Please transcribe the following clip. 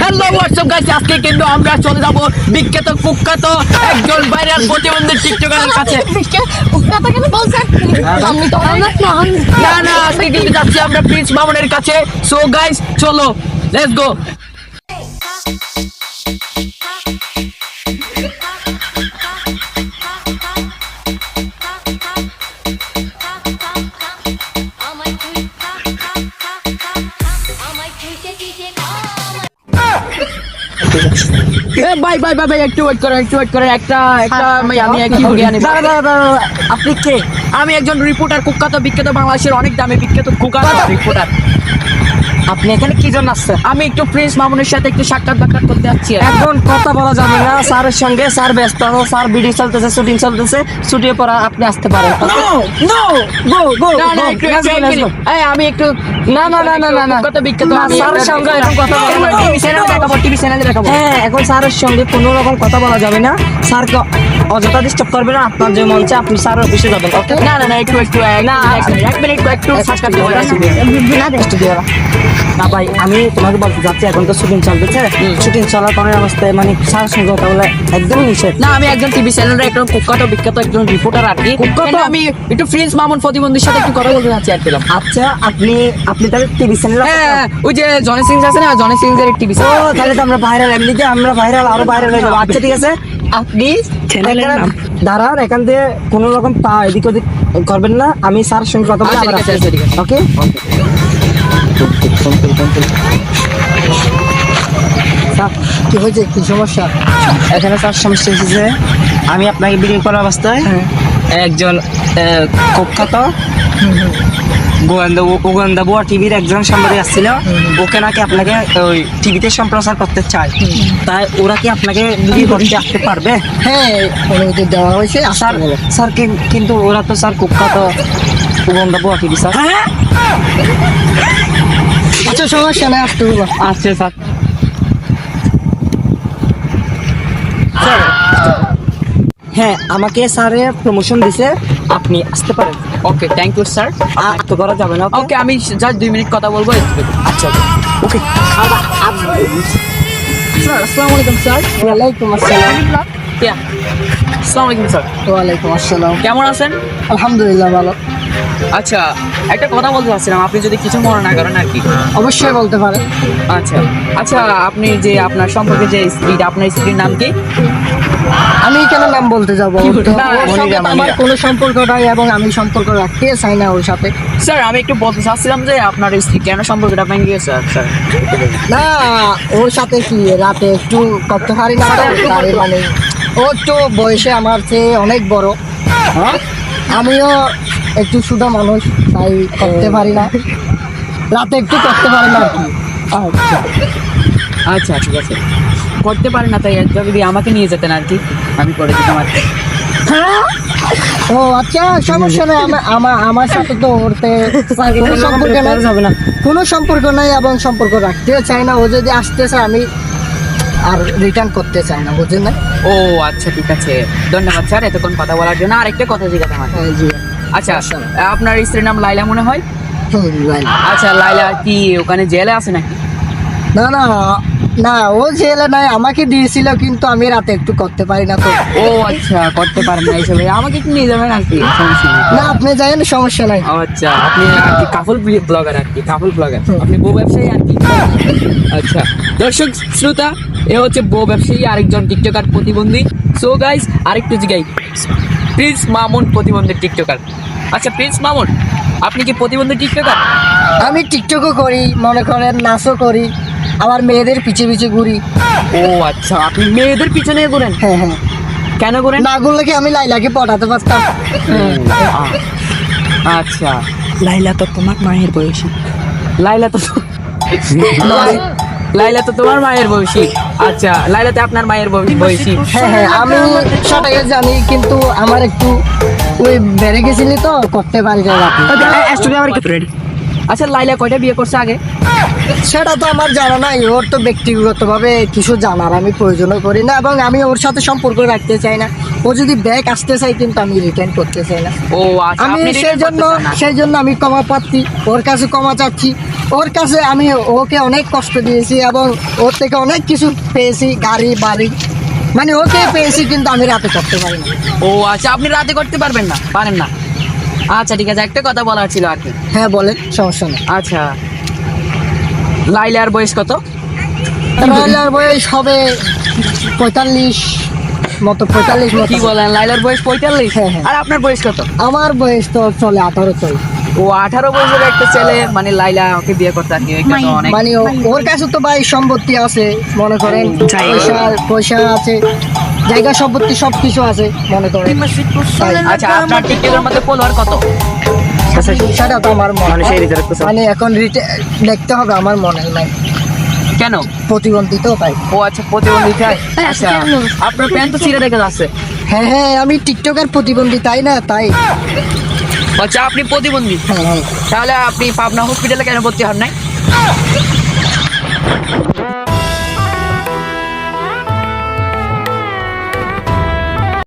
Hello WhatsApp guys, আজকে কিন্তু আমরা চলে যাব বিখ্যাত কুখ্যাত একজন ভাইরাল প্রতিবন্ধী টিকটকারের কাছে। না না, আজকে কিন্তু যাচ্ছি আমরা প্রিন্স মামুনের কাছে। সো গাইস চলো, লেটস গো। ভাই একটু ওয়েট করেন একটা আমি কি বলি আপনি কে? আমি একজন রিপোর্টার, কুখ্যাত বিখ্যাত বাংলাদেশের অনেক দামে বিখ্যাত কুখ্যাত রিপোর্টার। আপনি এখানে কি জন্য আসছেন? আমি একটু প্রিন্স মামুনের সাথে একটু সাক্ষাৎ করতে যাচ্ছি। এখন কথা বলা যাবে না স্যারের সঙ্গে, স্যার ব্যস্ত আছে, স্যার ভিডিও চলতেছে, শুটিং চলতেছে, ছুটিয়ে পড়া আপনি আসতে পারেন। আমি একটু কুখ্যাত বিখ্যাত স্যারের সঙ্গে এখন কথা বলা টিভি চ্যানেলে দেখাবো। হ্যাঁ, এখন স্যারের সঙ্গে কোনো রকম কথা বলা যাবে না। স্যারকে অযথা ডিস্টার্ব করবে না। আপনার যে মঞ্চে আপনি স্যার অফিসে যাবেন। ওকে? না একটু না, এক মিনিট একটু সাক্ষাৎ করতে যাচ্ছি। না ভাই, আমি তোমাকে বলতে যাচ্ছি, এখন তো শুটিং চলতেছে, শুটিং চলার পরের অবস্থায় মানে স্যারের সঙ্গে কথা বলে একদমই নিষেধ। না, আমি একজন টিভি চ্যানেলের একজন কুখ্যাত বিখ্যাত একজন রিপোর্টার আর কি। আমি একটু প্রিন্স মামুন প্রতিবন্ধীর সাথে একটু কথা বলতে যাচ্ছি আর কি। আচ্ছা, আপনি তাহলে টিভি চ্যানেল? হ্যাঁ, ওই যে জনি সিং আছে না, জনি সিং এর টিভি ও, তাহলে তো আমরা ভাইরাল, এমনিতে আমরা ভাইরাল, আরো ভাইরাল হয়ে যাবো। আচ্ছা ঠিক আছে, আপনি দাঁড়ান, এখান থেকে কোনো রকম পা এদিক ওদিক করবেন না। আমি স্যারের সঙ্গে কথা বলে আবার আসছি। ওকে? কি হয়েছে, কি সমস্যা? এখানে স্যার সমস্যা এসেছে, আমি আপনাকে ভিডিও করার অবস্থায় একজন কুখ্যাত উগান্ডা বুয়া টিভির একজন সাংবাদিক আসছিল। ওকে নাকি আপনাকে ওই টিভিতে সম্প্রচার করতে চায়, তাই ওরা কি আপনাকে ভিডিও করতে আসতে পারবে? হ্যাঁ, অনুমতি দেওয়া হয়েছে। স্যার কিন্তু ওরা তো স্যার কুখ্যাত উগান্ডা বুয়া টিভি স্যার। আচ্ছা, সমস্যা নেই, আসতে হলো। আচ্ছা স্যার। হ্যাঁ, আমাকে স্যারে প্রমোশন দিছে, আপনি আসতে পারেন। ওকে, থ্যাংক ইউ স্যার। তো করা যাবে না। ওকে, আমি জাস্ট 2 মিনিট কথা বলবো। আচ্ছা ওকে। স্যার আসসালামু আলাইকুম স্যার। ওয়ালাইকুম আসসালাম। আসসালামু আলাইকুম স্যার। ওয়ালাইকুম আসসালাম। কেমন আছেন? আলহামদুলিল্লাহ, ভালো। আচ্ছা, একটা কথা বলতে চাচ্ছিলাম, আপনি যদি কিছু মনে না করেন আর কি। অবশ্যই বলতে পারেন। আচ্ছা, আপনি যে আপনার সম্পর্কে যে স্ত্রীটা, আপনার স্ত্রীর নাম কি? আমি কেন নাম বলতে যাবো? না, ওর সঙ্গে তো আমার কোনো সম্পর্ক নাই এবং আমি সম্পর্ক রাখতে চাই না ওর সাথে। স্যার, আমি একটু বলতে চাচ্ছিলাম যে আপনার স্ত্রী কেন সম্পর্কটা ভেঙে গিয়েছে স্যার? না, ওর সাথে কি রাতে একটু করতে পারি না, তাই মানে ও একটু বয়সে আমার চেয়ে অনেক বড়, আমিও একটু সুদা মানুষ, তাই করতে পারি না, রাতে একটু করতে পারি না আর কি। আচ্ছা ঠিক আছে, করতে পারে না, তাই যদি আমাকে নিয়ে যেতেন আর কি, আমি করে দিতাম আর কি। ও আচ্ছা, সমস্যা নেই। আমার সাথে তো ওরতে কোনো সম্পর্ক নাই, যাবে না। কোনো সম্পর্ক নাই এবং সম্পর্ক রাখতেও চাই না। ও যদি আসতেছে আমি আর রিটার্ন করতে চাই না, বুঝলেন না? ও আচ্ছা ঠিক আছে, ধন্যবাদ স্যার এতক্ষণ কথা বলার জন্য। আরেকটা কথা জিজ্ঞাসা আমার। জি। আচ্ছা, আপনার স্ত্রীর নাম লাইলা মনে হয়? আচ্ছা, লাইলা কি ওখানে জেলে আছে নাকি? না না না, ও জেলে নাই, আমাকে দিয়েছিল, কিন্তু আমি রাতে একটু করতে পারি না তো। ও আচ্ছা, করতে পারেন না হিসেবে আমাকে একটু নিয়ে যাবেন আর কি, সমস্যা নেই। না, আপনি যাইেন, সমস্যা নাই। আচ্ছা, আপনি আর কি কাপল ব্লগার আর কি, কাপল ব্লগার, আপনি বউ ব্যবসায়ী আর কি। আচ্ছা, দর্শক শ্রোতা, এ হচ্ছে বউ ব্যবসায়ী, আরেকজন টিকটকার প্রতিবন্ধী। সো গাইস, আরেকটু জিগাই, প্রিন্স মামুন প্রতিবন্ধী টিকটকার। আচ্ছা প্রিন্স মামুন, আপনি কি প্রতিবন্ধী টিকটকার? আমি টিকটকও করি, মনে করেন নাচও করি, আবার মেয়েদের পিছে পিছে ঘুরি। ও আচ্ছা, আপনি মেয়েদের পিছনে ঘুরেন? হ্যাঁ হ্যাঁ। কেন ঘুরেন? না ঘুরলে কি আমি লাইলাকে পটাতে পারতাম? আচ্ছা, লাইলা তো তোমার মায়ের বয়সী। লাইলা তো তোমার মায়ের বয়সী। আচ্ছা, লাইলা তো আপনার মায়ের বয়সী। হ্যাঁ হ্যাঁ, আমি সেটাই জানি, কিন্তু আমার একটু ওই বেড়ে গেছিলি তো করতে পারি না রাতে। আচ্ছা, লাইলা কয়টা বিয়ে করছে আগে? সেটা তো আমার জানা নাই, ওর তো ব্যক্তিগতভাবে কিছু জানার আমি প্রয়োজনও করি না, এবং আমি ওর সাথে সম্পর্ক রাখতে চাই না। ও যদি ব্যাগ আসতে চাই কিন্তু আমি রিটার্ন করতে চাই না। ও আচ্ছা, আমি আপনি return করতে চান না। সেই জন্য আমি ক্ষমা প্রার্থী, ওর কাছে ক্ষমা চাচ্ছি। ওর কাছে আমি ওকে অনেক কষ্ট দিয়েছি এবং ওর থেকে অনেক কিছু পেয়েছি, গাড়ি বাড়ি, মানে ওকে পেয়েছি, কিন্তু আমি রাতে করতে পারি না। ও আচ্ছা, আপনি রাতে করতে পারবেন না, পারেন না। আচ্ছা ঠিক আছে, একটা কথা বলার ছিল আর কি। হ্যাঁ বলেন, সমস্যা নেই। আচ্ছা, লাইলার বয়স কত? লাইলার বয়স হবে 45 মতো, 45 মতো। কি বলেন, লাইলার বয়স 45? হ্যাঁ, হ্যাঁ। আর আপনার বয়স কত? আমার বয়স তো চলে 18 চলে। ও 18 বছরের একটা ছেলে, মানে লাইলা ওকে বিয়ে করতে আর কি, এটা তো অনেক। মানে ওর কাছে তো ভাই সম্পত্তি আছে, মনে করেন পয়সা পয়সা আছে, জায়গা সম্পত্তি সবকিছু আছে, মনে করেন। আচ্ছা, আপনার টিকটকের মধ্যে ফলোয়ার কত? সেটা তো আমার মনে মানুষের ভিতরে তো সব- মানে এখন দেখতে হবে, আমার মনে নাই, কেন? প্রতিবন্ধী তো তাই। ও আচ্ছা, প্রতিবন্ধী। আচ্ছা, আপনার প্যান্ট তো ছিঁড়ে দেখা যাচ্ছে। হ্যাঁ হ্যাঁ, আমি টিকটকের প্রতিবন্ধী, তাই না? তাই। আচ্ছা, আপনি প্রতিবন্ধী, হ্যাঁ হ্যাঁ। তাহলে আপনি পাবনা হসপিটালে কেন ভর্তি হন নাই?